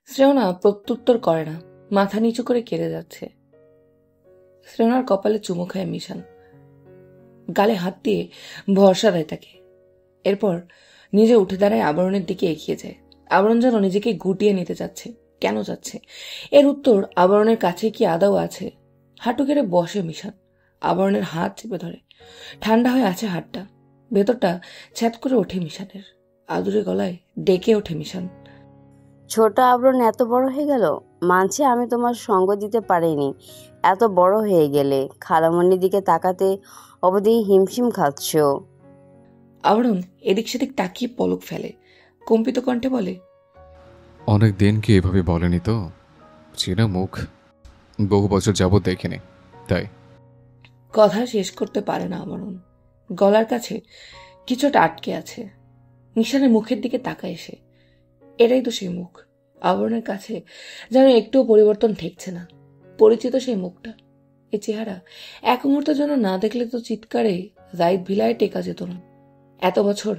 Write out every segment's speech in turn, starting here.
শ্রেয়না প্রত্যুত্তর করে না, মাথা নিচু করে কেঁদে যাচ্ছে। শ্রেয়নার কপালে চুমু খায় মিশান, গালে হাত দিয়ে ভরসা দেয় তাকে। এরপর নিজে উঠে দাঁড়ায়, আবরণের দিকে এগিয়ে যায়। আবরণ যেন নিজেকে গুটিয়ে নিতে চাচ্ছে। কেন যাচ্ছে? এর উত্তর আবরণের কাছে কি আদৌ আছে? হাঁটু গেড়ে বসে মিশান, আবরণের হাত চেপে ধরে। ঠান্ডা হয়ে আছে হাতটা, ভেতরটা ছ্যাদ করে ওঠে মিশানের। আদুরে গলায় ডেকে ওঠে মিশান, ছোট আবরণ এত বড় হয়ে গেল। মানছি আমি তোমার সঙ্গ দিতে পারিনি, এত বড় হয়ে গেলে খালামণির দিকে তাকাতে অবধি হিমশিম খাচ্ছ। আবরণ এদিক সেদিক তাকিয়ে পলক ফেলে, কম্পিত কণ্ঠে বলে, অনেক দিন কি এভাবে বলেনি তো, চেনা মুখ, বহু বছর যাবৎ দেখিনি, তাই। কথা শেষ করতে পারে না আবরণ। গলার কাছে কিছুটা আটকে আছে। মিশানের মুখের দিকে তাকায় সে। এটাই তো সেই মুখ। আবরণের কাছে যেন একটুও পরিবর্তন ঠেকছে না। পরিচিত সেই মুখটা, এই চেহারা এক মুহূর্তের জন্য না দেখলে তো চিৎকারে রাইত ভিলায় টেকা যেত না। এত বছর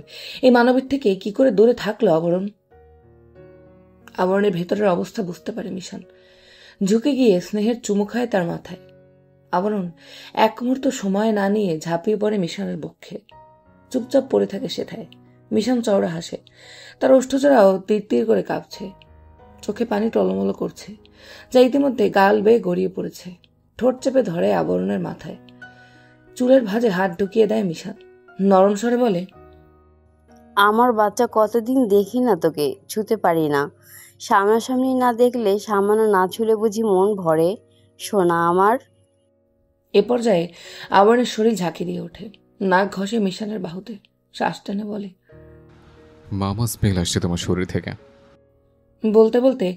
এই মানবের থেকে কি করে দূরে থাকলো আবরণ? আবরণের ভেতরের অবস্থা বুঝতে পারে মিশান, ঝুঁকে গিয়ে স্নেহের চুমু খায় তার মাথায়। আবরণ এক মুহূর্ত সময় না নিয়ে ঝাঁপিয়ে পড়ে মিশানের বক্ষে। চুপচাপ পড়ে থাকে সেথায়। মিশান চওড়া হাসে, তার ওষ্ঠজোড়াও তীর তীর করে কাঁপছে। চোখে পানি টলমলো করছে, যা ইতিমধ্যে গাল বেয়ে গড়িয়ে পড়েছে। ঠোঁট চেপে ধরে আবরণের মাথায়, চুলের ভাঁজে হাত ঢুকিয়ে দেয় মিশান। নরম স্বরে বলে, আমার বাচ্চা, কতদিন দেখি না তোকে, ছুতে পারি না। সামনাসামনি না দেখলে, সামান্য না ছুলে বুঝি মন ভরে? সোনা আমার। এ পর্যায়ে আবরণের শরীর ঝাঁকি দিয়ে ওঠে, নাক ঘষে মিশানের বাহুতে, শ্বাস টেনে বলে, মামা স্মেল আসছে তোমার শরীর থেকে। বলতে বলতে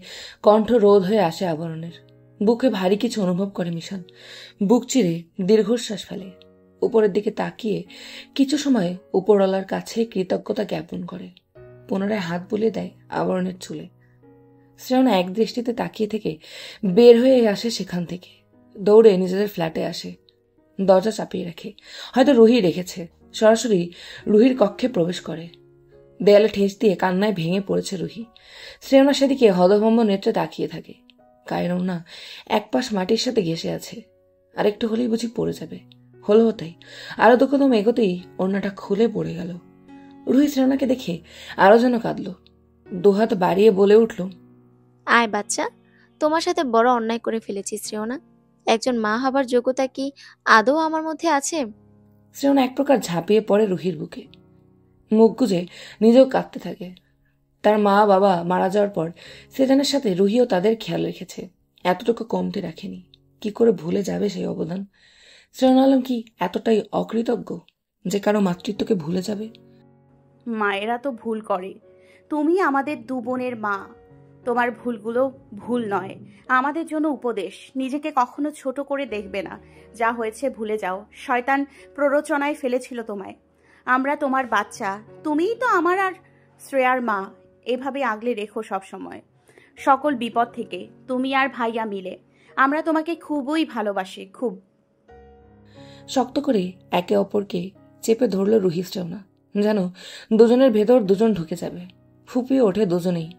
কণ্ঠ রোধ হয়ে আসে আবরণের। বুকে ভারী কিছু অনুভব করে মিশান। বুক চিরে দীর্ঘশ্বাস ফেলে। উপরের দিকে তাকিয়ে কিছু সময় উপরওয়ালার কাছে কৃতজ্ঞতা জ্ঞাপন করে। পুনরায় হাত বুলিয়ে দেয় আবরণের চুলে। শ্রেয়না এক দৃষ্টিতে তাকিয়ে থেকে বের হয়ে আসে সেখান থেকে। দৌড়ে নিজেদের ফ্ল্যাটে আসে, দরজা চাপিয়ে রাখে। হয়তো রুহি রেখেছে। সরাসরি রুহির কক্ষে প্রবেশ করে। দেয়ালে ঠেস দিয়ে কান্নায় ভেঙে পড়েছে রুহি। শ্রেয়না সেদিকে হতভম্ব নেত্রে তাকিয়ে থাকে। গায়ের ওড়না এক পাশ মাটির সাথে ঘেঁষে আছে, আরেকটু হলেই বুঝি পড়ে যাবে। হলো তাই। আরো দুকদম এগোতেই ওড়নাটা খুলে পড়ে গেল। রুহি শ্রেয়নাকে দেখে আরো যেন কাঁদল। দুহাত বাড়িয়ে বলে উঠল, আয় বাচ্চা, তোমার সাথে বড় অন্যায় করে ফেলেছি শ্রেয়না। একজন মা হবার যোগ্যতা কি আদৌ আমার মধ্যে আছে? শ্রেয়না এক প্রকার ঝাঁপিয়ে পড়ে রুহির বুকে, মুখ গুজে নিজেও কাঁদতে থাকে। তার মা বাবা মারা যাওয়ার পর সেজানের সাথে রুহিও তাদের খেয়াল রেখেছে, এতটুকু কমতি রাখেনি। কি করে ভুলে যাবে সেই অবদান? শ্রেয়ন আলম কি এতটাই অকৃতজ্ঞ যে কারো মাতৃত্বকে ভুলে যাবে? মায়েরা তো ভুল করে, তুমি আমাদের দু বোনের মা। তোমার ভুলগুলো ভুল নয়, আমাদের জন্য উপদেশ। নিজেকে কখনো ছোট করে দেখবে না। যা হয়েছে ভুলে যাও। শয়তান প্ররোচনায় ফেলেছিল তোমায়। আমরা তোমার বাচ্চা, তুমিই তো আমার আর শ্রেয়ার মা। এভাবে আগলে রেখো সব সময়, সকল বিপদ থেকে। তুমি আর ভাইয়া মিলে আমরা তোমাকে খুবই ভালোবাসি, খুব। শক্ত করে একে অপরকে চেপে ধরল রুহি শ্রেয়না, যেন দুজনের ভেতর দুজন ঢুকে যাবে। ফুপিয়ে ওঠে দুজনেই।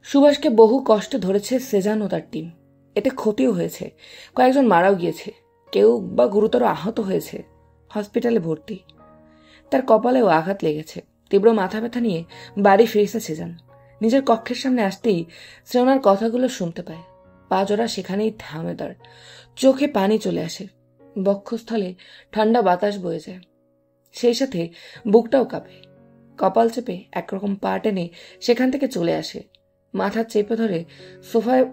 সুভাষকে বহু কষ্টে ধরেছে সেজান ও তার টিম। এতে ক্ষতিও হয়েছে, কয়েকজন মারাও গিয়েছে, কেউ বা গুরুতর আহত হয়েছে, হসপিটালে ভর্তি। তার কপালেও আঘাত লেগেছে। তীব্র মাথা ব্যথা নিয়ে বাড়ি ফিরেছে সেজান। নিজের কক্ষের সামনে আসতেই শ্রেয়নার কথাগুলো শুনতে পায়। পা জোড়া সেখানেই থামে তার, চোখে পানি চলে আসে, বক্ষস্থলে ঠান্ডা বাতাস বয়ে যায়, সেই সাথে বুকটাও কাঁপে। কপাল চেপে একরকম পা টেনে সেখান থেকে চলে আসে, মাথা চেপে ধরে সোফায়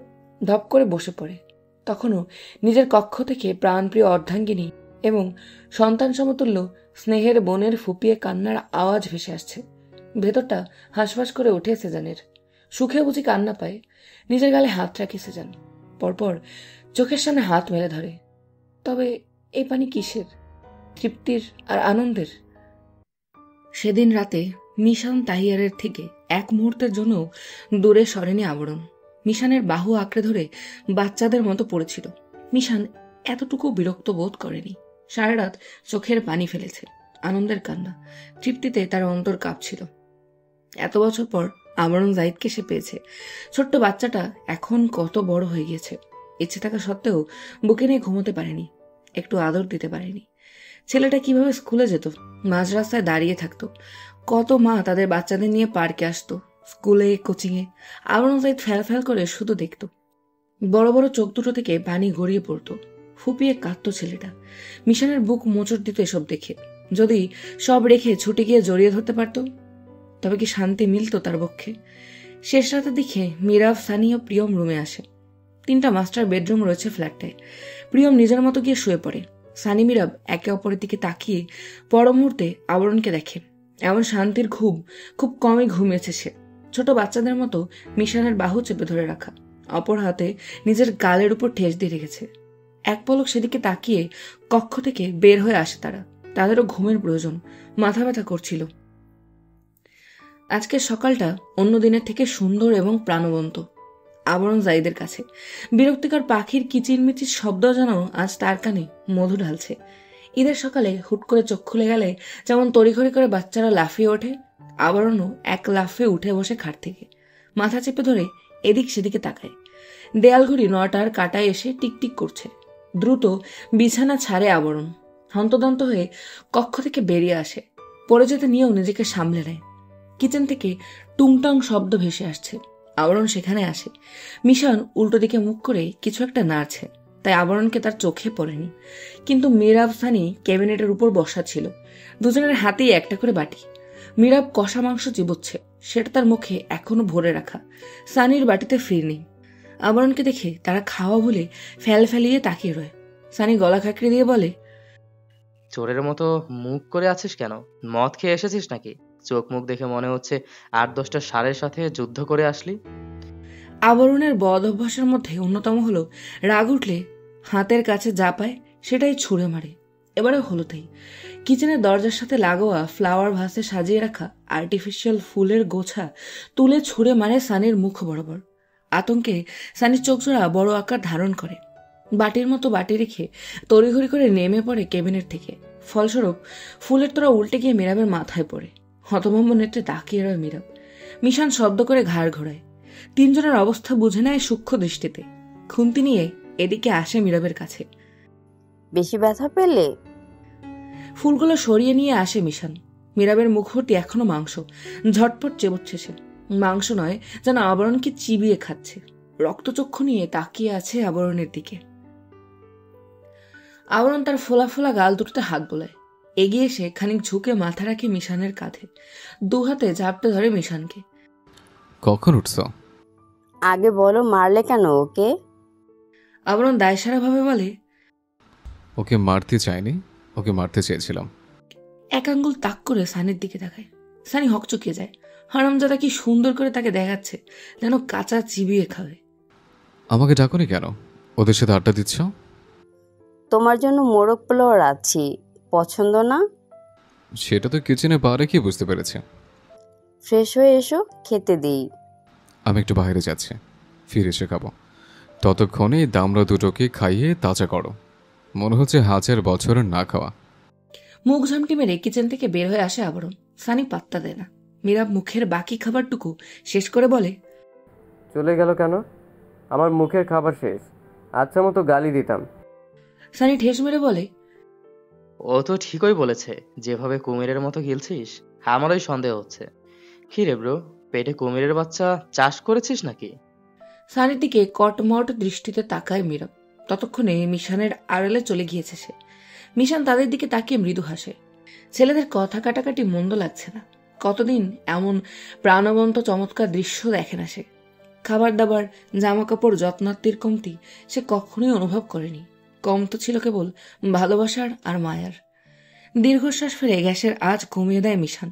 ধপ করে বসে পড়ে। তখনও নিজের কক্ষ থেকে প্রাণপ্রিয় অর্ধাঙ্গিনী এবং সন্তান সমতুল্য স্নেহের বোনের ফুপিয়ে কান্নার আওয়াজ ভেসে আসছে। ভেতরটা হাঁসফাঁস করে ওঠে সেজানের। সুখে বুঝি কান্না পায়। নিজের গালে হাত রাখে সেজান, পরপর চোখের সামনে হাত মেলে ধরে। তবে এই পানি কিসের? তৃপ্তির আর আনন্দের? সেদিন রাতে মিশান তাহিয়ারের থেকে এক মুহূর্তের জন্য দূরে সরেনি আবরণ। মিশানের বাহু আঁকড়ে ধরে বাচ্চাদের মতো পড়েছিল। মিশান এতটুকু বিরক্ত বোধ করেনি। সারা রাত চোখের পানি ফেলেছে, আনন্দের কান্না। তৃপ্তিতে তার অন্তর কাঁপছিল। এত বছর পর আবরণ জাহিদকে সে পেয়েছে। ছোট্ট বাচ্চাটা এখন কত বড় হয়ে গেছে। ইচ্ছে থাকা সত্ত্বেও বুকে নিয়ে ঘুমোতে পারেনি, একটু আদর দিতে পারেনি। ছেলেটা কিভাবে স্কুলে যেত? মাঝ রাস্তায় দাঁড়িয়ে থাকতো। কত মা তাদের বাচ্চাদের নিয়ে পার্কে আসতো, স্কুলে, কোচিংয়ে। আবরণ জাহিদ ফ্যাল করে শুধু দেখত। বড় বড় চোখ দুটো থেকে পানি গড়িয়ে পড়তো। ফুপিয়ে কাঁদতো ছেলেটা। মিশনের বুক মোচড় দিত এসব দেখে। যদি সব রেখে ছুটে গিয়ে জড়িয়ে ধরতে পারত, তবে কি শান্তি মিলত তার পক্ষে? শেষ রাতে দেখে মিরাব, সানি ও প্রিয়ম রুমে আসে। 3টা মাস্টার বেডরুম রয়েছে ফ্ল্যাটটায়। প্রিয়ম নিজের মতো গিয়ে শুয়ে পড়ে। সানি, মিরাব একে অপরের দিকে তাকিয়ে পর মুহূর্তে আবরণকে দেখে। এমন শান্তির ঘুম খুব কমই ঘুমিয়েছে সে। ছোট বাচ্চাদের মতো মিশনের বাহু চেপে ধরে রাখা, অপর হাতে নিজের গালের উপর ঠেস দিয়ে রেখেছে। এক পলক সেদিকে তাকিয়ে কক্ষ থেকে বের হয়ে আসে তারা। তাদেরও ঘুমের প্রয়োজন, মাথা ব্যথা করছিল। আজকের সকালটা অন্য দিনের থেকে সুন্দর এবং প্রাণবন্ত আবরণ জাহিদের কাছে। বিরক্তিকর পাখির কিচিরমিচির শব্দ যেন আজ তার কানে মধু ঢালছে। ঈদের সকালে হুট করে চোখ খুলে গেলে যেমন তড়িঘড়ি করে বাচ্চারা লাফিয়ে ওঠে, আবরণও এক লাফে উঠে বসে খাট থেকে মাথা চেপে ধরে এদিক সেদিকে তাকায়। দেয়াল ঘড়ি 9টার কাটায় এসে টিকটিক করছে। দ্রুত বিছানা ছাড়ে আবরণ। হন্তদন্ত হয়ে কক্ষ থেকে বেরিয়ে আসে। পড়ে যেতে নিয়েও নিজেকে সামলে নেয়। কিচেন থেকে টুংটাং শব্দ ভেসে আসছে। আবরণ সেখানে আসে। মিশন উল্টো দিকে মুখ করে কিছু একটা নাড়ছে, তাই আবরণকে তার চোখে পড়েনি। কিন্তু মিরাব, সানি ক্যাবিনেটের উপর বসা ছিল। দুজনের হাতেই একটা করে বাটি। মিরাব কষা মাংস চিবোচ্ছে, সেটা তার মুখে এখনো ভরে রাখা। সানির বাটিতে ফির নেই। আবরণকে দেখে তারা খাওয়া ভুলে ফেলিয়ে তাকিয়ে রয়। সানি গলা খাঁকড়ে দিয়ে বলে, চোরের মতো মুখ করে আছিস কেন? মদ খেয়ে এসেছিস নাকি? চোখ মুখ দেখে মনে হচ্ছে 8-10টা ষাঁড়ের সাথে যুদ্ধ করে আসলি। আবরণের বদ অভ্যাসের মধ্যে অন্যতম হলো রাগ উঠলে হাতের কাছে যা পায় সেটাই ছুঁড়ে মারে। এবারে হলো তাই। কিচেনের দরজার সাথে লাগোয়া ফ্লাওয়ার ভাসে সাজিয়ে রাখা আর্টিফিশিয়াল ফুলের গোছা তুলে ছুঁড়ে মারে সানির মুখ বরাবর। আতঙ্কে সানির চোখজোড়া বড় আকার ধারণ করে। বাটির মতো বাটি রেখে তড়িঘড়ি করে নেমে পড়ে ক্যাবিনেট থেকে। ফলস্বরূপ ফুলের তোড়া উল্টে গিয়ে মিরাবের মাথায় পড়ে। হতভম্ব নেত্রে তাকিয়ে রয় মিরাব। মিশান শব্দ করে ঘাড় ঘোরায়। 3 জনের অবস্থা বুঝে নেয় সূক্ষ্ম দৃষ্টিতে। খুন্তি নিয়ে এদিকে আসে মিরাবের কাছে। বেশি ব্যথা পেলে? ফুলগুলো সরিয়ে নিয়ে আসে মিশান। মিরাবের মুখভর্তি এখনো মাংস। ঝটপট চেবচ্ছে সে। মাংস নয়, যেন আবরণকে চিবিয়ে খাচ্ছে। রক্তচক্ষু নিয়ে তাকিয়ে আছে আবরণের দিকে। আবরণ তার ফোলা ফোলা গাল দুটোতে হাত বোলায়। এগিয়ে এসে খানিক ঝুঁকে মাথা রাখে মিশানের কাঁধে। 2 হাতে ঝাপটে ধরে মিশানকে। কখন উঠছ? আগে বলো, মারলে কেন ওকে? আবরণ দায়সারা ভাবে বলে, ওকে মারতে চাইনি, ওকে মারতে চেয়েছিলাম। এক আঙ্গুল তাক করে সানির দিকে তাকায়। সানি হকচকিয়ে যায়। হারামজাদা কি সুন্দর করে তাকে দেখাচ্ছে, যেন কাঁচা চিবিয়ে খাবে। আমাকে ডাকনি কেন? ওদের সাথে আড্ডা দিচ্ছ? তোমার জন্য মোরগ পোলাও রাঁধছি, পছন্দ না? সেটা তো কিচেনে পারে কি বুঝতে পেরেছে। ফ্রেশ হয়ে এসো, খেতে দিই। আমি একটু বাইরে যাচ্ছি, ফিরে এসে খাবো। ততক্ষণে দামরা দুটোকে খাইয়ে তাজা করো। মনে হচ্ছে 1000 বছরের না খাওয়া। মুখ ঝামটি মেরে কিচেন থেকে বের হয়ে আসে আবরণ। সানি পাত্তা দেয় না। মীরাব মুখের বাকি খাবারটুকু শেষ করে বলে, চলে গেল কেন? আমার মুখের খাবার শেষ, আচ্ছা মতো গালি দিতাম। সানি ঠেস মেরে বলে, ও তো ঠিকই বলেছে, যেভাবে কুমিরের মতো গিলছিস আমারই সন্দেহ হচ্ছে। কি রে ব্রো, পেটে কুমিরের বাচ্চা চাষ করেছিস নাকি? সানির দিকে কটমট দৃষ্টিতে তাকায় মীরাব। ততক্ষণে মিশানের আড়ালে চলে গিয়েছে সে। মিশান তাদের দিকে তাকিয়ে মৃদু হাসে। ছেলেদের কথা কাটাকাটি মন্দ লাগছে না। কতদিন এমন প্রাণবন্ত চমৎকার দৃশ্য দেখে না সে। খাবার দাবার, জামা কাপড়, যত্নার্থীর কমতি সে কখনোই অনুভব করেনি। কম তো ছিল কেবল ভালোবাসার আর মায়ার। দীর্ঘশ্বাস ফেলে গ্যাসের আঁচ কমিয়ে দেয় মিশান।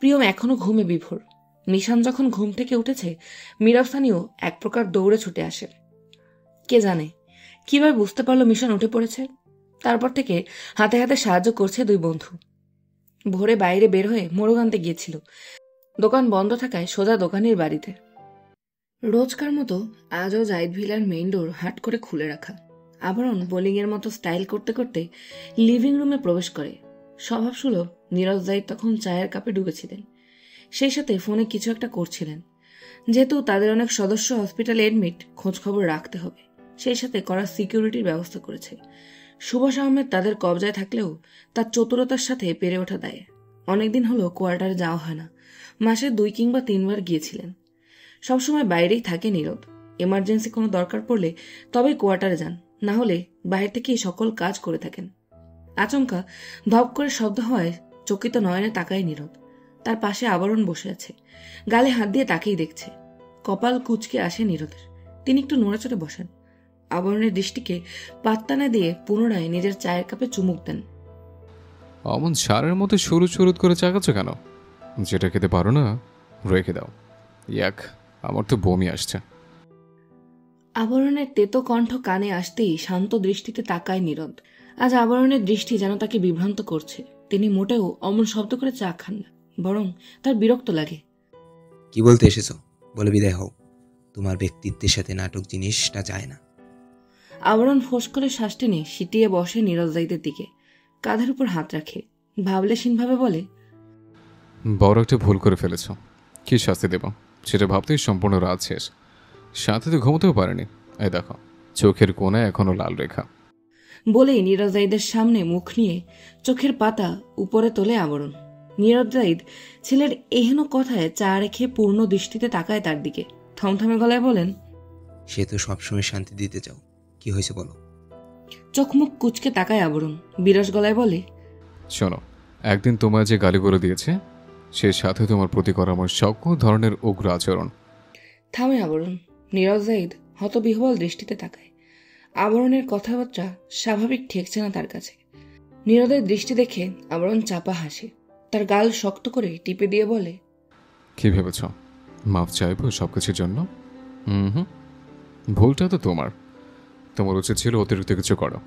প্রিয়ম এখনো ঘুমে বিভোর। মিশান যখন ঘুম থেকে উঠেছে, মীরাব, সানিও এক প্রকার দৌড়ে ছুটে আসে। কে জানে কিভাবে বুঝতে পারলো মিশন উঠে পড়েছে। তারপর থেকে হাতে হাতে সাহায্য করছে 2 বন্ধু। ভোরে বাইরে বের হয়ে মোরগ আনতে গিয়েছিল। দোকান বন্ধ থাকায় সোজা দোকানের বাড়িতে। রোজকার মতো আজও জাহিদ ভিলার মেইন ডোর হাট করে খুলে রাখা। আবরণ বোলিং এর মতো স্টাইল করতে করতে লিভিং রুমে প্রবেশ করে। স্বভাবসুলভ নীরজ জাহিদ তখন চায়ের কাপে ডুবেছিলেন। সেই সাথে ফোনে কিছু একটা করছিলেন। যেহেতু তাদের অনেক সদস্য হসপিটালে এডমিট, খোঁজ খবর রাখতে হবে, সেই সাথে করা সিকিউরিটির ব্যবস্থা করেছে। সুভাষ আহমেদ তাদের কবজায় থাকলেও তার চতুরতার সাথে পেরে ওঠা দেয়। অনেকদিন হলো কোয়ার্টারে যাওয়া হয় না, মাসে 2 কিংবা 3 বার গিয়েছিলেন। সবসময় বাইরেই থাকে নীরদ। এমার্জেন্সি কোনো দরকার পড়লে তবেই কোয়ার্টারে যান, না হলে বাইরে থেকেই সকল কাজ করে থাকেন। আচমকা ধপ করে শব্দ হয়, চকিত নয়নে তাকায় নীরদ। তার পাশে আবরণ বসে আছে, গালে হাত দিয়ে তাকেই দেখছে। কপাল কুঁচকে আসে নীরদের। তিনি একটু নড়েচড়ে বসেন। আবরণের দৃষ্টিকে পাত্তা না দিয়ে পুনরায় নিজের চায়ের কাপে চুমুক দেন। অমন সারের মতো সরু সরুদ করে চাকাচ্ছ কেন? যেটা খেতে পারো না রেখে দাও। ইয়াক, আমার তো বমি আসছে। আবরণের তেতো কণ্ঠ কানে আসতেই শান্ত দৃষ্টিতে তাকায় নীরদ। আজ আবরণের দৃষ্টি যেন তাকে বিভ্রান্ত করছে। তিনি মোটেও অমন শব্দ করে চা খান না, বরং তার বিরক্ত লাগে। কি বলতে এসেছো? বলে বিদায় হও। তোমার ব্যক্তিত্বের সাথে নাটক জিনিসটা যায় না। আবরণ ফোঁস করে শ্বাস টেনে সিটিয়ে বসে নীরদ জাইদের দিকে, কাঁধের উপর হাত রাখে। ভাবলেশীনভাবে বলে, বড় একটা ভুল করে ফেলেছ। কি শাস্তি দেব সেটা ভাবতেই সম্পূর্ণ রাত শেষ। সাথে তো ঘুমোতেও পারেনি। এই দেখো, চোখের কোণায় এখনো লাল রেখা। বলেই নীরদ জাইদের সামনে মুখ নিয়ে চোখের পাতা উপরে তোলে আবরণ। নীরদ জাইদ ছেলের এহেন কথায় চা রেখে পূর্ণ দৃষ্টিতে তাকায় তার দিকে। থমথমে গলায় বলেন, সে তো সবসময় শান্তি দিতে চাও, কি হয়েছে বলো। চোখ মুখ কুচকে তাকায় আবরণ, বিরস গলায় বলে, শোনো, একদিন তোমার যে গালি করে দিয়েছে, সে সাথে তোমার প্রতি করা আমার সকল ধরনের উগ্র আচরণ। থামে আবরণ। নীরদ জাইদ হতবিহ্বল দৃষ্টিতে তাকায়। আবরণের কথাবার্তা স্বাভাবিক ঠেকছে না তার কাছে। নীরদের দৃষ্টি দেখে আবরণ চাপা হাসে। তার গাল শক্ত করে টিপে দিয়ে বলে, কি ভেবেছ মাফ চাইব সবকিছুর জন্য? হুম, ভুলটা তো তোমার উচিত ছিল অতিরিক্ত কিছু করো।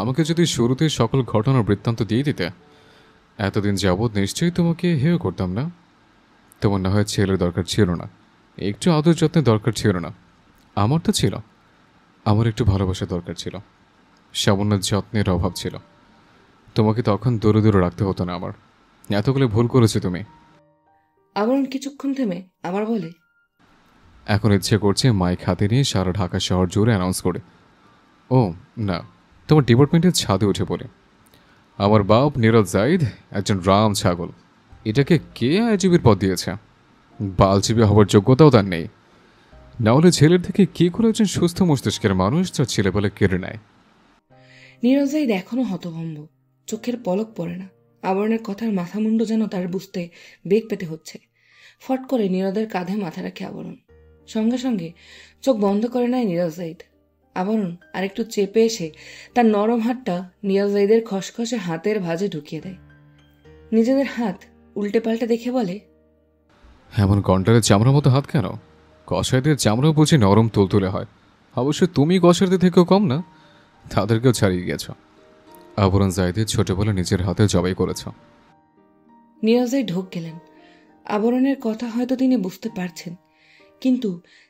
আমাকে যদি শুরুতে সকল ঘটনার বৃত্তান্ত দিয়ে দিতে, এতদিন যাবৎ নিশ্চয়ই তোমাকে হেয় করতাম না। তোমার না হয় ছেলের দরকার ছিল না, একটু আদর যত্নের দরকার ছিল না। আমার তো ছিল। আমার একটু ভালোবাসা দরকার ছিল, সামান্য যত্নের অভাব ছিল। তোমাকে তখন দূরে দূরে রাখতে হতো না আমার। এতগুলো ভুল করেছো তুমি। আবরণ কিছুক্ষণ থেমে আবার বলে, এখন ইচ্ছে করছে মাইক হাতে নিয়ে সারা ঢাকা শহর জুড়ে অ্যানাউন্স করে, ও না, তোমার ডিপার্টমেন্টের ছাদে উঠে পড়ে, আমার বাপ নীরদ জাইদ একজন রাম ছাগল। এটাকে কে আইজিবির পদ দিয়েছে? বালজীবী হওয়ার যোগ্যতাও তার নেই। না হলে ছেলের থেকে কি করে একজন সুস্থ মস্তিষ্কের মানুষ তার ছেলেবেলে কেড়ে নেয়? নীরদ জাইদ এখনো হতভম্ব, চোখের পলক পড়ে না। আবরণের কথার মাথামুন্ড যেন তার বুঝতে বেগ পেতে হচ্ছে। ফট করে নীরদের কাঁধে মাথা রাখে আবরণ। সঙ্গে সঙ্গে চোখ বন্ধ করে নেয় নীরদ জাইদ। আবরণ আরেকটু চেপে এসে তার নরম হাতটা নীরদ জাইদের খসখসে হাতের ভাঁজে ঢুকিয়ে দেয়। নিজেদের হাত উল্টে পাল্টে দেখে বলে, এমন গন্ডারের চামড়ার মতো হাত কেন? কষাইদের চামড়াও বুঝি নরম তুলতুলে হয়। অবশ্য তুমি কষাইদের থেকেও কম না, তাদেরকেও ছাড়িয়ে গেছ। আবরণ জাইদের ছোটবেলা নিজের হাতে জবাই করেছ। নীরদ জাইদ ঢোক গেলেন। আবরণের কথা হয়তো তিনি বুঝতে পারছেন, কিন্তু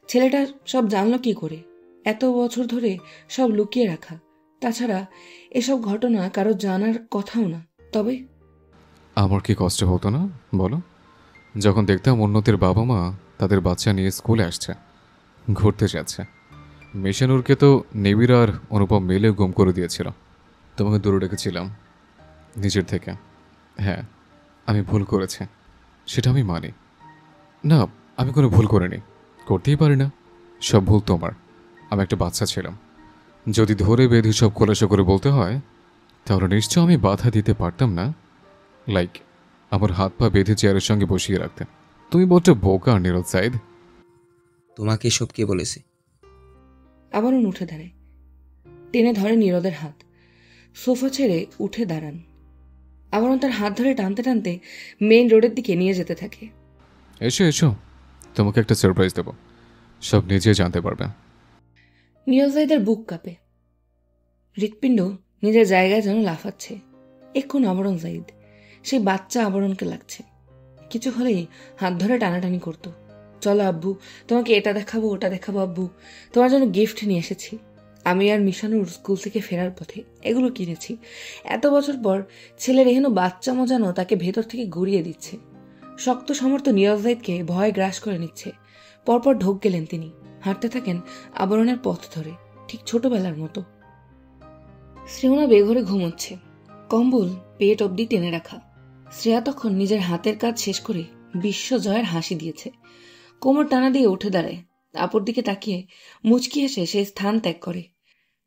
ছেলেটা সব জানল কি করে? এত বছর ধরে সব লুকিয়ে রাখা। তাছাড়া এসব ঘটনা কারো জানার কথাও না। তবে আমার কি কষ্ট হতো না বলো, যখন দেখতাম অন্যদের বাবা মা তাদের বাচ্চা নিয়ে স্কুলে আসছে, ঘুরতে যাচ্ছে। মিশনুরকে তো নিবিড় আর অনুপম মিলে গুম করে দিয়েছিল। তোমাকে দূরে রেখেছিলাম নিজের থেকে। হ্যাঁ, আমি ভুল করেছি, সেটা আমি মানি। না, আমি কোনো ভুল করিনি, করতেই পারি না। সব ভুল তোমার। আমি একটা বাচ্চা ছিলাম। যদি ধরে বেঁধে সব খোলাসা করে বলতে হয়, তাহলে নিশ্চয় আমি বাধা দিতে পারতাম না। লাইক আমার হাত পা বেঁধে চেয়ারের সঙ্গে বসিয়ে রাখতে। তুমি বলতে বোকা নীরদ জাইদ। তোমাকে এসব কে বলেছে? আবরণ উঠে দাঁড়ায়, টেনে ধরে নীরদের হাত। সোফা ছেড়ে উঠে দাঁড়ান। আবরণ তার হাত ধরে টানতে টানতে মেইন রোডের দিকে নিয়ে যেতে থাকে। এসো এসো, তোমাকে একটা সারপ্রাইজ দেবো, সব নিজে জানতে পারবে। নীরদ জাইদের বুক কাঁপে, হৃৎপিণ্ড নিজের জায়গায় যেন লাফাচ্ছে। এক্ষুন আবরণ জাইদ সেই বাচ্চা আবরণকে লাগছে। কিছু হলেই হাত ধরে টানাটানি করত। চলো আব্বু, তোমাকে এটা দেখাবো ওটা দেখাবো আব্বু, তোমার জন্য গিফট নিয়ে এসেছি। আমি আর মিশানুর স্কুল থেকে ফেরার পথে এগুলো কিনেছি। এত বছর পর ছেলের এহেন বাচ্চা মজানো তাকে ভেতর থেকে ঘুরিয়ে দিচ্ছে। শক্ত সমর্থ নীরজ জাইদকে ভয় গ্রাস করে নিচ্ছে। পরপর ঢোক গেলেন তিনি, হাঁটতে থাকেন আবরণের পথ ধরে, ঠিক ছোটবেলার মতো। শ্রেয়না বেঘরে ঘুমোচ্ছে, কম্বল পেট অবধি টেনে রাখা। শ্রেয়া তখন নিজের হাতের কাজ শেষ করে বিশ্বজয়ের হাসি দিয়েছে। কোমর টানা দিয়ে উঠে দাঁড়ায়, আপুর দিকে তাকিয়ে মুচকি হেসে সে স্থান ত্যাগ করে।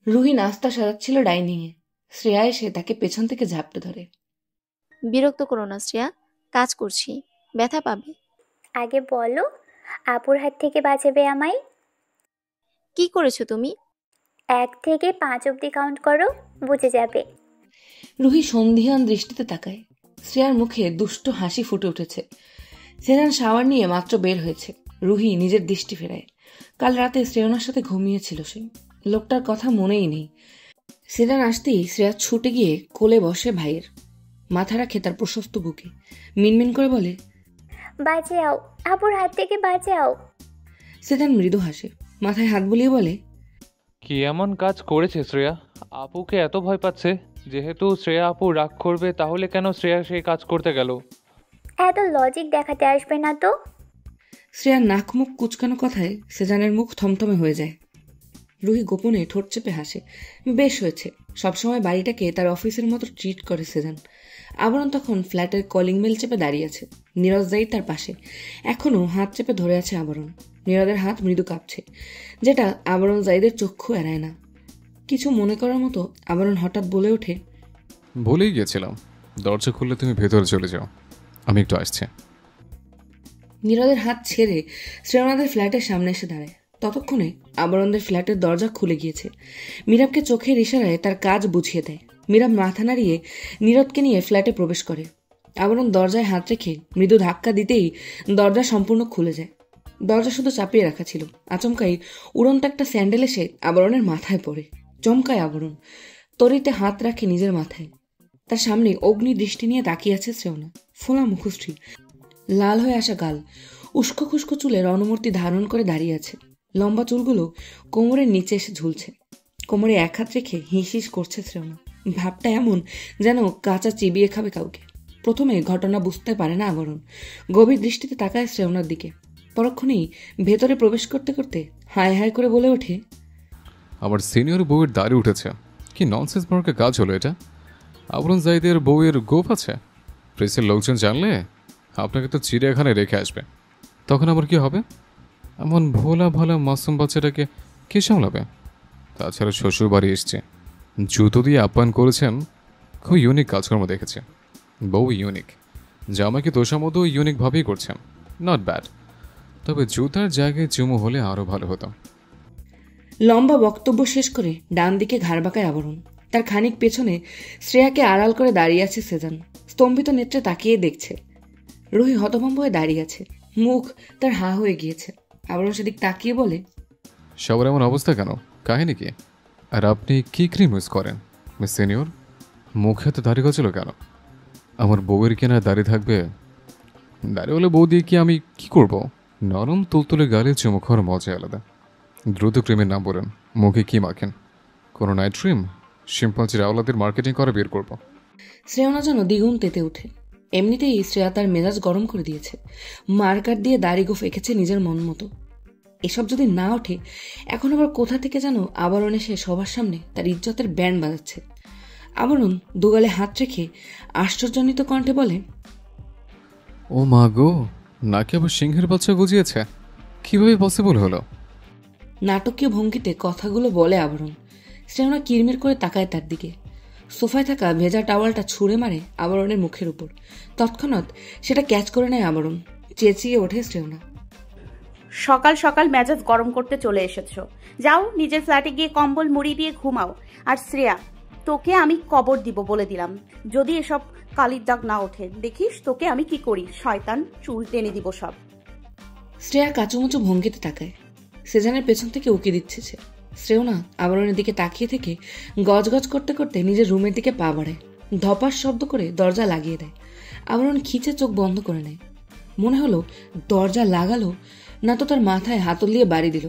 রুহি নাস্তা সাজাচ্ছিল ডাইনিংয়ে। শ্রেয়া এসে তাকে পেছন থেকে ঝাপটে ধরে। বিরক্ত করো না শ্রেয়া, কাজ করছি, ব্যথা পাবে। আগে বলো, আপুর হাত থেকে বাঁচাবে আমায়। কি করেছো তুমি? 1 থেকে 5 অবধি কাউন্ট করো, বুঝে যাবে। রুহি সন্ধিহান দৃষ্টিতে তাকায়। শ্রেয়ার মুখে দুষ্ট হাসি ফুটে উঠেছে। সেজান শাওয়ার নিয়ে মাত্র বের হয়েছে। রুহি নিজের দৃষ্টি ফেরায়। কাল রাতে শ্রেয়নার সাথে ঘুমিয়েছিল সে। লোকটার কথা মনেই নেই। সেজান আসতেই শ্রেয়া ছুটে গিয়ে কোলে বসে ভাইয়ের, মাথা রাখে তার প্রশস্ত বুকে, মিনমিন করে বলে, বাঁচাও, আপুর হাত থেকে বাঁচাও। সেজান মৃদু হাসে, মাথায় হাত বুলিয়ে বলে, কি এমন কাজ করেছে শ্রেয়া? আপুকে এত ভয় পাচ্ছে। যেহেতু শ্রেয়া আপু রাগ করবে, তাহলে কেন শ্রেয়া সেই কাজ করতে গেল? এত লজিক দেখাতে আসবে না তো। শ্রেয়ার নাক মুখ কুচকানো কথায় সেজানের মুখ থমথমে হয়ে যায়। রুহি গোপনে ঠোঁট চেপে হাসে। বেশ হয়েছে, সবসময় বাড়িটাকে তার অফিসের মতো ট্রিট করে সেজান। আবরণ তখন ফ্ল্যাটের কলিং বেল চেপে দাঁড়িয়ে আছে। নীরজ জাইদ তার পাশে, এখনো হাত চেপে ধরে আছে আবরণ। নীরদের হাত মৃদু কাঁপছে, যেটা আবরণ জাইদের চক্ষু এড়ায় না। কিছু মনে করার মতো আবরণ হঠাৎ বলে ওঠে, বলেই গিয়েছিলাম, দরজা খুললে তুমি ভেতরে চলে যাও, আমি একটু আসছি। নীরদের হাত ছেড়ে শ্রেয়নাদের ফ্ল্যাটের সামনে এসে দাঁড়ায়। ততক্ষণে আবরণদের ফ্ল্যাটের দরজা খুলে গিয়েছে। মীরাবকে চোখের ইশারায় তার কাজ বুঝিয়ে দেয়। মীরাব মাথা নাড়িয়ে নীরদকে নিয়ে ফ্ল্যাটে প্রবেশ করে। আবরণ দরজায় হাত রেখে মৃদু ধাক্কা দিতেই দরজা সম্পূর্ণ খুলে যায়। দরজা শুধু চাপিয়ে রাখা ছিল। আচমকাই উড়ন্ত একটা স্যান্ডেল এসে আবরণের মাথায় পড়ে। চমকায় আবরণ, তরিতে হাত রাখে নিজের মাথায়। তার সামনে অগ্নি দৃষ্টি নিয়ে তাকিয়ে আছে শ্রেয়না। ফোলা মুখশ্রী, লাল হয়ে আসা গাল, উস্কো খুস্কো চুলে রণমূর্তি ধারণ করে দাঁড়িয়ে আছে। লম্বা চুলগুলো কোমরের নিচে এসে ঝুলছে। কোমরে এক হাত রেখে হিস হিস করছে শ্রেয়না। ভাবটা এমন যেন কাঁচা চিবিয়ে খাবে কাউকে। প্রথমে ঘটনা বুঝতে পারে না আবরণ। গভীর দৃষ্টিতে তাকায় শ্রেয়নার দিকে। পরক্ষণেই ভেতরে প্রবেশ করতে করতে হায় হায় করে বলে ওঠে, আমার সিনিয়র বউয়ের দাড়ি উঠেছে। কি ননসেন্স মার্কে কাজ হলো এটা? আবরণ জাইদের বউয়ের গোপ আছে? প্রেসের লোকজন জানলে আপনাকে তো চিড়িয়াখানায় রেখে আসবে। তখন আবার কি হবে? এমন ভোলা ভালা মাসুম বাচ্চাটাকে কে সামলাবে? তাছাড়া শ্বশুর বাড়ি এসছে, জুতো দিয়ে আপ্যায়ন করেছেন। খুব ইউনিক কাজকর্ম দেখেছে। বউ ইউনিক, জামাইকে তোষামতো ইউনিকভাবেই করছেন। নট ব্যাড, তবে জুতার জায়গায় চুমু হলে আরও ভালো হতো। লম্বা বক্তব্য শেষ করে ডান দিকে ঘাড় বাঁকায় আবরণ। তার খানিক পেছনে শ্রেয়াকে আড়াল করে দাঁড়িয়ে আছে সেজান। স্তম্ভিত নেত্রে তাকিয়ে দেখছে। রুহি হতভম্ব হয়ে দাঁড়িয়ে আছে, মুখ তার হা হয়ে গিয়েছে। আবরণ সেদিক তাকিয়ে বলে, সবার এমন অবস্থা কেন? কাহিনী কি? আর আপনি কি ক্রিম ইউজ করেন মিস সিনিয়র? মুখে তো দাড়ি গছিল কেন? আমার বউয়ের কেনা দাড়ি থাকবে? দাড়ি হলে বউ দিয়ে কি আমি কি করব? নরম তুলতুলে গালে চুমু খাওয়ার মজা আলাদা। দ্রুত ক্রিমের নাম বলেন, মুখে কি মাখেন? কোনো নাইট ক্রিম? শিম্পাঞ্জির আওলাদের মার্কেটিং করে বের করব। শ্রেয়না যেন দ্বিগুণ তেতে ওঠে। এমনিতেই শ্রেয়া তার মেজাজ গরম করে দিয়েছে। মার্কার দিয়ে দাড়ি গোফ এঁকেছে নিজের মন মতো। এসব যদি না ওঠে, এখন আবার কোথা থেকে যেন আবরণ এসে সবার সামনে তার ইজ্জতের ব্যান্ড বাজাচ্ছে। আবরণ দুগালে হাত রেখে আশ্চর্যজনিত কণ্ঠে বলে, ও মা গো, নাকি আবার সিংহের বাচ্চা গুজিয়েছে? কিভাবে পসিবল হলো? নাটকীয় ভঙ্গিতে কথাগুলো বলে আবরণ। শ্রেয়না কিরমির করে তাকায় তার দিকে। সোফায় থাকা ভেজা টাওয়ালটা ছুঁড়ে মারে আবরণের মুখের উপর। তৎক্ষণাৎ সেটা ক্যাচ করে নেয় আবরণ। চেঁচিয়ে ওঠে শ্রেয়না, সকাল সকাল মেজাজ গরম করতে চলে এসেছো। যাও নিজের ফ্ল্যাটে গিয়ে কম্বল মুড়ি দিয়ে ঘুমাও। আর শ্রেয়া, তোকে আমি কবর দিব বলে দিলাম। যদি এসব কালির দাগ না ওঠে, দেখিস তোকে আমি কি করি। শয়তান, চুল টেনে দিব সব। শ্রেয়া কাচুমুচু ভঙ্গিতে তাকায়। সেজানের পেছন থেকে উকি দিচ্ছে সে। শ্রেয়না আবরণের দিকে তাকিয়ে থেকে গজগজ করতে করতে নিজের রুমের দিকে পা বাড়ায়। ধপাস শব্দ করে দরজা লাগিয়ে দেয়। আবরণ খিচে চোখ বন্ধ করে নেয়। মনে হলো দরজা লাগালো না তো তার মাথায় হাতল দিয়ে বাড়ি দিল।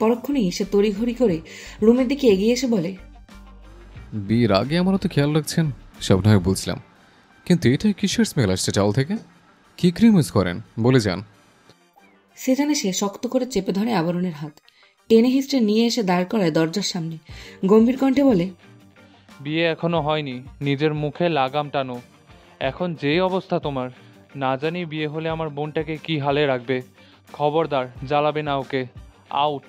পরক্ষণেই সে তড়িঘড়ি করে রুমের দিকে এগিয়ে এসে বলে, বিয়ের আগে আমারও তো খেয়াল রাখছেন, সব নয় বুঝলাম, কিন্তু এটা কিসের স্মেল আসছে চাল থেকে? কি ক্রিম ইউজ করেন বলে যান। সেখানে সে শক্ত করে চেপে ধরে আবরণের হাত, টেনে হিস্ট্রে নিয়ে এসে দাঁড় করায় দরজার সামনে, গম্ভীর কণ্ঠে বলে, বিয়ে এখনো হয়নি, নিজের মুখে লাগাম টানো। এখন যেই অবস্থা তোমার, না জানি বিয়ে হলে আমার বোনটাকে কি হালে রাখবে। খবরদার, জ্বালাবে না ওকে। আউট।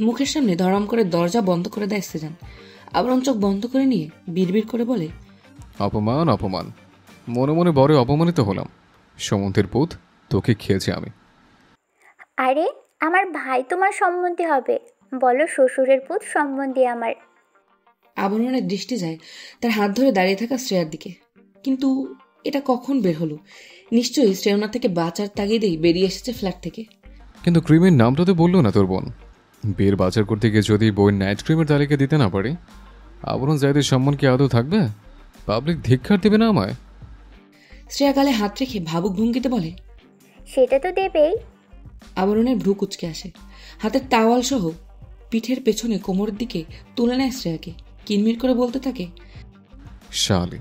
মুখের সামনে ধরাম করে দরজা বন্ধ করে দেয় সেজান। আবরণ চোখ বন্ধ করে নিয়ে বিড়বিড় করে বলে, অপমান অপমান, মনে মনে বড় অপমানিত হলাম। সমন্তের পুত, তোকে খেয়েছি আমি। আরে আমার ভাই তোমার সম্বন্ধী হবে, বলো শ্বশুরের পুত সম্বন্ধী আমার। আবরণের দৃষ্টি যায় তার হাত ধরে দাঁড়িয়ে থাকা শ্রেয়ার দিকে। কিন্তু এটা কখন বের হলো? নিশ্চয়ই শ্রেয়না থেকে বাঁচার তাগিদেই বেরিয়ে এসেছে ফ্ল্যাট থেকে। কিন্তু ক্রিমের নামটা তো বললো না তোর বোন। বিয়ের বাজার করতে গিয়ে যদি বইয়ের নাইট ক্রিমের তালিকা দিতে না পারি, আবরণ জায়দের সম্মান কি আদৌ থাকবে? পাবলিক ধিক্কার দেবে না আমায়? শ্রেয়া গালে হাত রেখে ভাবুক ভঙ্গিতে বলে, সেটা তো দেবেই। আবরণের ভ্রু কুচকে আসে, হাতের টাওয়াল সহ পিঠের পেছনে কোমরের দিকে তুলে নেয় শ্রেয়াকে, কিনমির করে বলতে থাকে, শালি,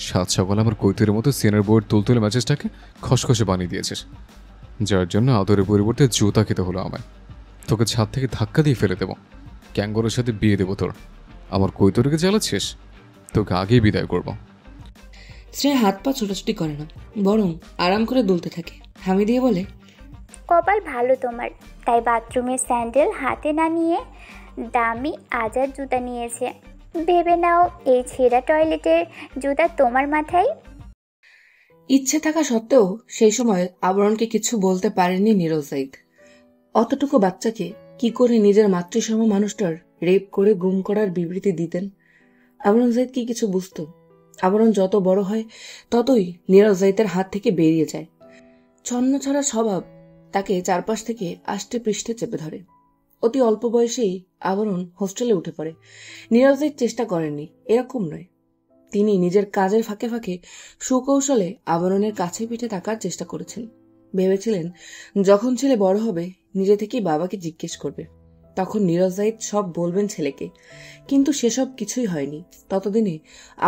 সাত সকাল আমার কৈতের মতো সিনের বইয়ের তুলতুলে ম্যাচেসটাকে খসখসে বানিয়ে দিয়েছিস, যার জন্য আদরের পরিবর্তে জুতা খেতে হলো আমায়। তোকে ছাদ থেকে ধাক্কা দিয়ে ফেলে দেবো, ক্যাঙ্গরের সাথে বিয়ে দেবো তোর। আমার কৈতরকে জ্বালাচ্ছিস, তোকে আগেই বিদায় করবো। শ্রেয়া হাত পা ছোটাছুটি করে না, বরং আরাম করে দুলতে থাকে। হামি দিয়ে বলে, কপাল ভালো তোমার, তাই বাথরুমের স্যান্ডেল হাতে না নিয়ে দামি আজার জুতা নিয়েছে। ভেবে নাও এই ছেঁড়া টয়লেটের জুতা তোমার মাথায়। ইচ্ছে থাকা সত্ত্বেও সেই সময় আবরণকে কিছু বলতে পারেনি নীরজ জাহিদ। অতটুকু বাচ্চাকে কি করে নিজের মাতৃসম মানুষটার রেপ করে গুম করার বিবৃতি দিতেন? আবরণ জাহিদ কি কিছু বুঝত? আবরণ যত বড় হয় ততই নীরজ জাহিদের হাত থেকে বেরিয়ে যায়। ছন্নছাড়া স্বভাব তাকে চারপাশ থেকে আষ্টে পৃষ্ঠে চেপে ধরে। অতি অল্প বয়সেই আবরণ হোস্টেলে উঠে পড়ে। নীরজ জাহিদ চেষ্টা করেননি, এরকম নয়। তিনি নিজের কাজের ফাঁকে ফাঁকে সুকৌশলে আবরণের কাছে পিঠে থাকার চেষ্টা করেছেন। ভেবেছিলেন যখন ছেলে বড় হবে নিজে থেকেই বাবাকে জিজ্ঞেস করবে, তখন নীরজ জাহিদ সব বলবেন ছেলেকে। কিন্তু সেসব কিছুই হয়নি। ততদিনে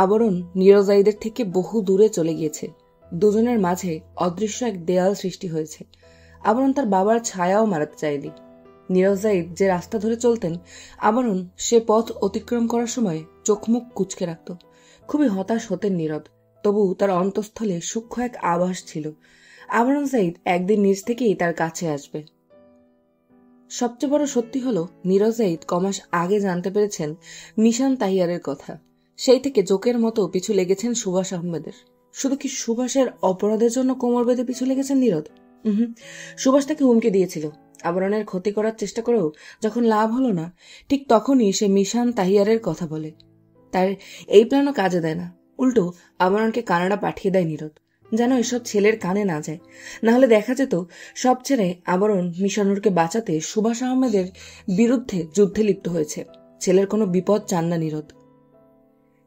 আবরণ নীরজ জাহিদের থেকে বহু দূরে চলে গিয়েছে। দুজনের মাঝে অদৃশ্য এক দেয়াল সৃষ্টি হয়েছে। আবরণ তার বাবার ছায়াও মারাতে চায়নি। নীরজ জাহিদ যে রাস্তা ধরে চলতেন, আবরণ সে পথ অতিক্রম করার সময় চোখ মুখ কুঁচকে রাখত। খুবই হতাশ হতেন নীরদ, তবু তার অন্তঃস্থলে সূক্ষ্ম এক আভাস ছিল, আবরণ জাহিদ একদিন নিজ থেকেই তার কাছে আসবে। সবচেয়ে বড় সত্যি হলো নীরজ জাহিদ কমাস আগে জানতে পেরেছেন মিশান তাহিয়ারের কথা। সেই থেকে জোকের মতো পিছু লেগেছেন সুভাষ আহমেদের। শুধু কি সুভাষের অপরাধের জন্য কোমর বেঁধে পিছু লেগেছেন নীরদ? সুভাষ তাকে হুমকি দিয়েছিল। আবরণের ক্ষতি করার চেষ্টা করেও যখন লাভ হলো না, ঠিক তখনই সে মিশান তাহিয়ারের কথা বলে। তার এই প্ল্যানও কাজে দেয় না, উল্টো আবরণকে কানাডা পাঠিয়ে দেয় নীরদ, যেন এসব ছেলের কানে না যায়। নাহলে দেখা যেত সব ছেড়ে আবরণ মিশানুরকে বাঁচাতে সুভাষ আহমেদের বিরুদ্ধে যুদ্ধে লিপ্ত হয়েছে। ছেলের কোনো বিপদ চান না নীরদ।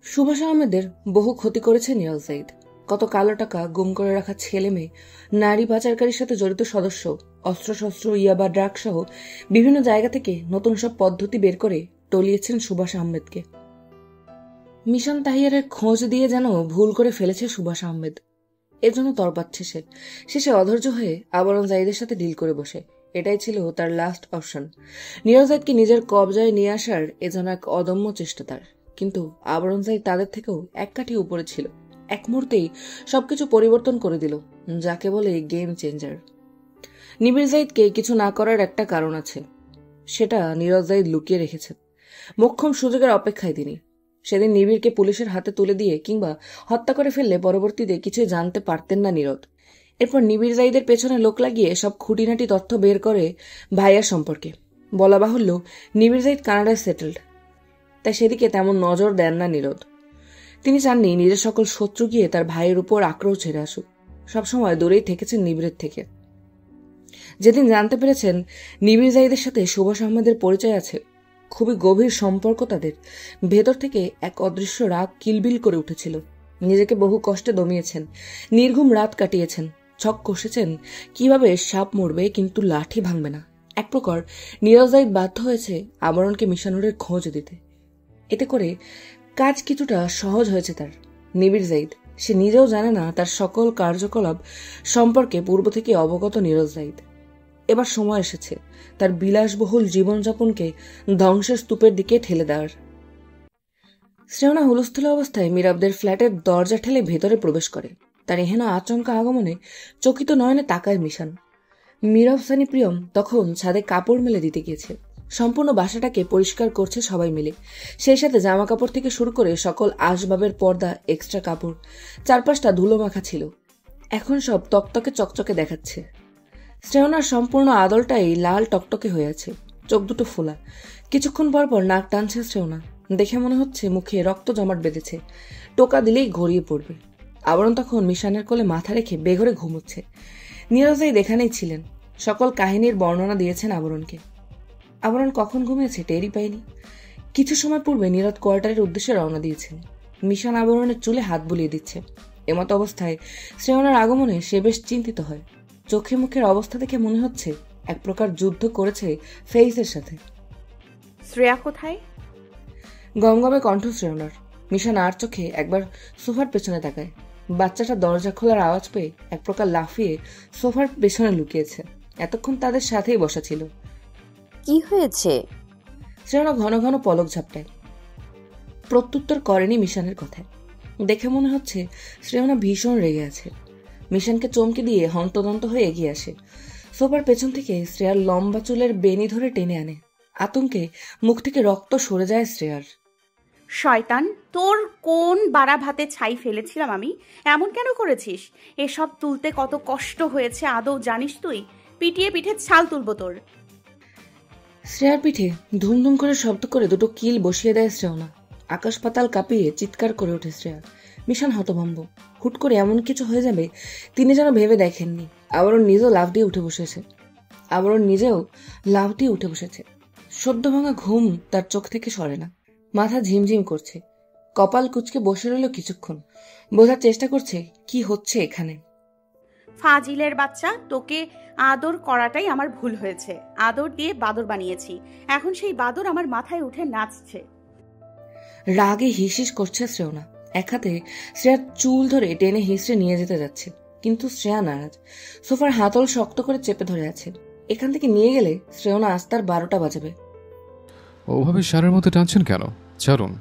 সুভাষ আহমেদের বহু ক্ষতি করেছে নীরজ জাহিদ। কত কালো টাকা গুম করে রাখা ছেলে মেয়ে, নারী পাচারকারীর সাথে জড়িত সদস্য, অস্ত্রশস্ত্র, ইয়াবা, ড্রাগ সহ বিভিন্ন জায়গা থেকে নতুন সব পদ্ধতি বের করে টলিয়েছেন সুভাষ আহমেদকে। মিশন তাহিয়ারের খোঁজ দিয়ে যেন ভুল করে ফেলেছে সুভাষ আহমেদ। এর জন্য তরপাচ্ছে সে। শেষে অধৈর্য হয়ে আবরণ জাহিদের সাথে ডিল করে বসে। এটাই ছিল তার লাস্ট অপশন। নীরজ জাহিদকে নিজের কবজায় নিয়ে আসার এ যেন এক অদম্য চেষ্টা তার। কিন্তু আবরণ জাহিদ তাদের থেকেও এক কাঠি উপরে ছিল। এক মুহূর্তেই সবকিছু পরিবর্তন করে দিল, যাকে বলে গেম চেঞ্জার। নিবিড় জাহিদকে কিছু না করার একটা কারণ আছে, সেটা নীরজ জাহিদ লুকিয়ে রেখেছেন। মোক্ষম সুযোগের অপেক্ষায় তিনি। সেদিন নিবিড়কে পুলিশের হাতে তুলে দিয়ে কিংবা হত্যা করে ফেললে পরবর্তীতে কিছুই জানতে পারতেন না নীরদ। এরপর নিবিড় জাহিদের পেছনে লোক লাগিয়ে সব খুঁটিনাটি তথ্য বের করে ভাইয়ার সম্পর্কে। বলা বাহুল্য, নিবিড় জাহিদ কানাডায় সেটেলড, তাই সেদিকে তেমন নজর দেন না নীরদ। তিনি চাননি নিজের সকল শত্রু গিয়ে তার ভাইয়ের উপর আক্রোশ ছেড়ে আসুক। সবসময় দূরেই থেকেছেন নিবিড়ের থেকে। যেদিন জানতে পেরেছেন নিবিড় জাহিদের সাথে সুভাষ আহমেদের পরিচয় আছে, খুবই গভীর সম্পর্ক তাদের, ভেতর থেকে এক অদৃশ্য রাগ কিলবিল করে উঠেছিল। নিজেকে বহু কষ্টে দমিয়েছেন, নির্ঘুম রাত কাটিয়েছেন, ছক কষেছেন কিভাবে সাপ মরবে কিন্তু লাঠি ভাঙবে না। এক প্রকার নীরজ জাহিদ বাধ্য হয়েছে আবরণকে মিশানুরের খোঁজ দিতে। এতে করে কাজ কিছুটা সহজ হয়েছে তার। নিবিড় জাহিদ সে নিজেও জানে না তার সকল কার্যকলাপ সম্পর্কে পূর্ব থেকে অবগত নীরজ জাহিদ। এবার সময় এসেছে তার বিলাসবহুল জীবনযাপনকে ধ্বংসের স্তূপের দিকে ঠেলে দেওয়ার। শ্রেয়না হুলস্থুল অবস্থায় মীরাবদের ফ্ল্যাটের দরজা ঠেলে ভেতরে প্রবেশ করে। তার এহেন আচমকা আগমনে চকিত নয়নে তাকায় মিশান। মীরব সানি প্রিয়ম তখন ছাদে কাপড় মেলে দিতে গিয়েছে। সম্পূর্ণ বাসাটাকে পরিষ্কার করছে সবাই মিলে, সেই সাথে জামা কাপড় থেকে শুরু করে সকল আসবাবের পর্দা, এক্সট্রা কাপড়, চারপাশটা ধুলো মাখা ছিল, এখন সব তকতকে চকচকে দেখাচ্ছে। শ্রেয়নার সম্পূর্ণ আদলটাই লাল টকটকে হয়ে আছে, চোখ দুটো ফোলা। কিছুক্ষণ পর পর নাক টানছে শ্রেয়না, দেখে মনে হচ্ছে মুখে রক্ত জমাট বেঁধেছে, টোকা দিলেই গড়িয়ে পড়বে। আবরণ তখন মিশানের কোলে মাথা রেখে বেঘরে ঘুমোচ্ছে। নীরজ জাহিদ এখানেই ছিলেন, সকল কাহিনীর বর্ণনা দিয়েছেন আবরণকে। আবরণ কখন ঘুমিয়েছে টেরই পায়নি। কিছু সময় পূর্বে নীরদ কোয়ার্টারের উদ্দেশ্যে রওনা দিয়েছেন। মিশান আবরণের চুলে হাত বুলিয়ে দিচ্ছে। এমত অবস্থায় শ্রেয়নার আগমনে সে বেশ চিন্তিত হয়। চোখে মুখের অবস্থা দেখে মনে হচ্ছে এক প্রকার যুদ্ধ করেছে ফেইসের সাথে। শ্রেয়া কোথায়? গমগমে কণ্ঠ শ্রেয়নার। মিশান আর চোখে একবার সোফার পেছনে তাকায়। বাচ্চাটা দরজা খোলার আওয়াজ পেয়ে এক প্রকার লাফিয়ে সোফার পেছনে লুকিয়েছে। এতক্ষণ তাদের সাথেই বসা ছিল। কি হয়েছে? শ্রেয়না ঘন ঘন পলক ঝাপটায়। প্রত্যুত্তর করেনি মিশানের কথায়। দেখে মনে হচ্ছে শ্রেয়না ভীষণ রেগে আছে। মিশানকে চমকে দিয়ে হন্তদন্ত হয়ে এগিয়ে আসে। সোফার পেছন থেকে শ্রেয়ার লম্বা চুলের বেনি ধরে টেনে আনে। আতঙ্কে মুখ থেকে রক্ত সরে যায় শ্রেয়ার। শয়তান, তোর কোন বাড়া ভাতে ছাই ফেলেছিলাম আমি? এমন কেন করেছিস? এসব তুলতে কত কষ্ট হয়েছে আদৌ জানিস তুই? পিটিয়ে পিঠে ছাল তুলবো তোর। শ্রেয়ার পিঠে ধুমধুম করে শব্দ করে দুটো কিল বসিয়ে দেয় শ্রেয়না। আকাশ পাতাল কাঁপিয়ে চিৎকার করে ওঠে শ্রেয়া। মিশান হতভম্ব। হুট করে এমন কিছু হয়ে যাবে তিনি যেন ভেবে দেখেননি। আবরণ নিজেও লাফ দিয়ে উঠে বসেছে। সদ্য ভাঙা ঘুম তার চোখ থেকে সরে না। মাথা ঝিমঝিম করছে। কপাল কুঁচকে বসে রইল কিছুক্ষণ। বোঝার চেষ্টা করছে কি হচ্ছে এখানে। ফাজিলের বাচ্চা, তোকে আদর করাটাই আমার ভুল হয়েছে। আদর দিয়ে বাদর বানিয়েছি, এখন সেই বাদর আমার মাথায় উঠে নাচছে। রাগে হিসিস করছে শ্রেয়না। এক হাতে শ্রেয়ার চুল ধরে টেনে হিসড়ে নিয়ে যেতে যাচ্ছে, কিন্তু শ্রেয়া নারাজ। সোফার হাতল শক্ত করে চেপে ধরে আছে। এখান থেকে নিয়ে গেলে শ্রেয়না আজ তার 12টা বাজাবে। ওভাবে সারের মতো টানছেন কেন? ছাড়ুন।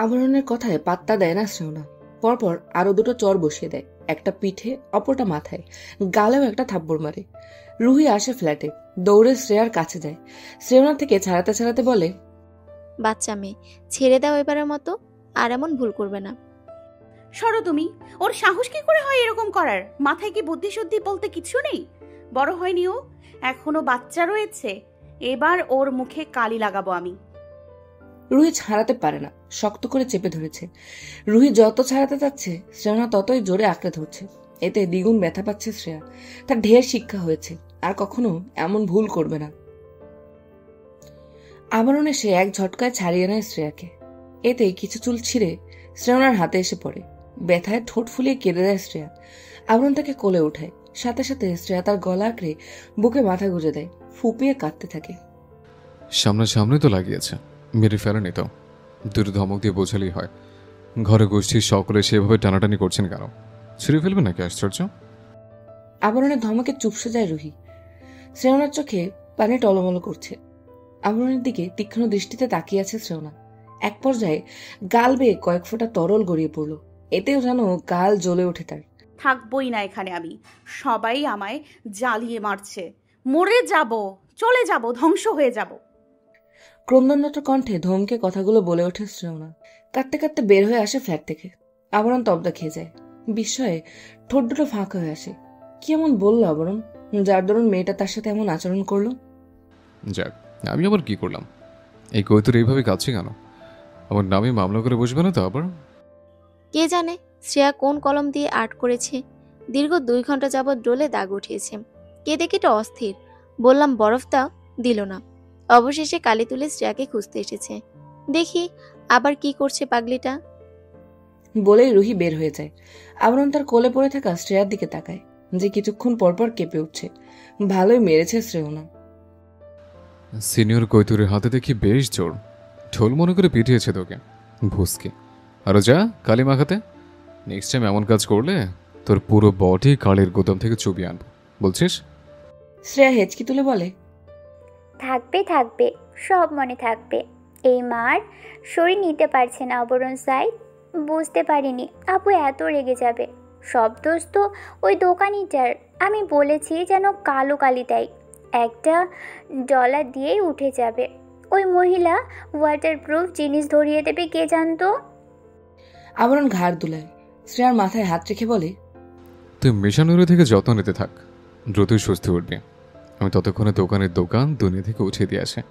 আবরণের কথায় পাত্তা দেয় না শ্রেয়না। পরপর আরো দুটো চর বসিয়ে দেয়, একটা পিঠে, অপরটা মাথায়, গালেও একটা থাপ্পড় মারে। রুহি আসে ফ্ল্যাটে, দৌড়ে শ্রেয়ার কাছে যায়। শ্রেয়না থেকে ছাড়াতে ছাড়াতে বলে, বাচ্চা মেয়ে, ছেড়ে দাও এবারের মতো, আর এমন ভুল করবে না। সরো তুমি। ওর সাহস কি করে হয় এরকম করার? মাথায় কি বুদ্ধি শুদ্ধি বলতে কিছু নেই? বড় হয়নি ও, এখনো বাচ্চা রয়েছে। এবার ওর মুখে কালি লাগাবো আমি। রুহি ছাড়াতে পারে না, শক্ত করে চেপে ধরেছে। রুহি যত ছাড়াতে যাচ্ছে শ্রেয়না ততই জোরে আঁকড়ে ধরছে। এতে দ্বিগুণ ব্যথা পাচ্ছে শ্রেয়া। তার ঢের শিক্ষা হয়েছে, আর কখনো এমন ভুল করবে না। আবরণে সে এক ঝটকায় ছাড়িয়ে নেয় শ্রেয়াকে। এতে কিছু চুল ছিঁড়ে শ্রেয়নার হাতে এসে পড়ে। ব্যথায় ঠোঁট ফুলিয়ে কেঁদে দেয় শ্রেয়া। আবরণ তাকে কোলে উঠায়। সাথে সাথে শ্রেয়া তার গলা আঁকড়ে বুকে মাথা গুঁজে দেয়, ফুপিয়ে কাঁদতে থাকে। সামনে তো লাগিয়েছে, মেরে ফেলেনি তো। দুটো ধমক দিয়ে বোঝালেই হয়। ঘরে গোষ্ঠীর সকলে সেভাবে টানাটানি করছেন কেন? ছিঁড়ে ফেলবে নাকি? আশ্চর্য। আবরণের ধমকে চুপসে যায় রুহি। শ্রেয়নার চোখে পানি টলমল করছে। আবরণের দিকে তীক্ষ্ণ দৃষ্টিতে তাকিয়ে আছে শ্রেয়না। এক পর্যায়ে গাল বেয়ে কয়েক ফোঁটা তরল গড়িয়ে পড়ল। এতেও যেন গাল জ্বলে ওঠে তার। থাকবই না এখানে আমি। সবাই আমায় জ্বালিয়ে মারছে। মরে যাব, চলে যাব, ধ্বংস হয়ে যাব। ক্রন্দনরত কণ্ঠে ধমকে কথাগুলো বলে ওঠে শ্রেয়না। কাঁদতে কাঁদতে বের হয়ে আসে ফ্ল্যাট থেকে। আবরণ তবদা খেয়ে যায়। বিস্ময়ে ঠোঁট দুটো ফাঁকা হয়ে আসে। কি এমন বললো আবরণ, যার দরুন মেয়েটা তার সাথে এমন আচরণ করলো? যাক, আমি আবার কি করলাম? এই কৈতুর এইভাবে কাঁদছে কেন? আমার নামে মামলা করে বসবে না তো আবার? কে জানে শ্রেয়া কোন কলম দিয়ে আর্ট করেছে। দীর্ঘ 2 ঘন্টা যাবৎ ডোলে দাগ উঠিয়েছে। কেঁদে কেটে অস্থির। বললাম বরফ দাও, দিল না। অবশেষে কালি তুলে শ্রেয়াকে খুঁজতে এসেছে। দেখি আবার কি করছে পাগলিটা। বলেই রুহি বের হয়ে যায়। আবরণ তার কোলে পড়ে থাকা শ্রেয়ার দিকে তাকায়, যে কিছুক্ষণ পরপর কেঁপে উঠছে। ভালোই মেরেছে শ্রেয়না। সিনিয়র কৈতুরের হাতে দেখি বেশ জোর। ঢোল মনে করে পিটিয়েছে তোকে, ভুসকে। আরো যা কালি মাখাতে। নেক্সট টাইম এমন কাজ করলে তোর পুরো বডি কালের গোদাম থেকে ছবি আনবো, বলছিস? শ্রেয়া হেঁচকি তুলে বলে, থাকবে থাকবে, সব মনে থাকবে। এই মার শরীর নিতে পারছে না অবরণ সাইড। বুঝতে পারিনি আপু এত রেগে যাবে। সব দোষ তো ওই দোকানিটার। আমি বলেছি যেন কালো কালিটাই একটা ডলার দিয়েই উঠে যাবে। ওই মহিলা ওয়াটারপ্রুফ জিনিস ধরিয়ে দেবে কে জানতো। আবরণ ঘাড় দুলায়। শ্রেয়ার মাথায় হাত রেখে বলে, তুই মিশনারি থেকে যত্ন নিতে থাক, দ্রুতই সুস্থ উঠবি। আমি ততক্ষণে দোকানের দোকান দুনিয়া থেকে উঠিয়ে দিয়ে আসে।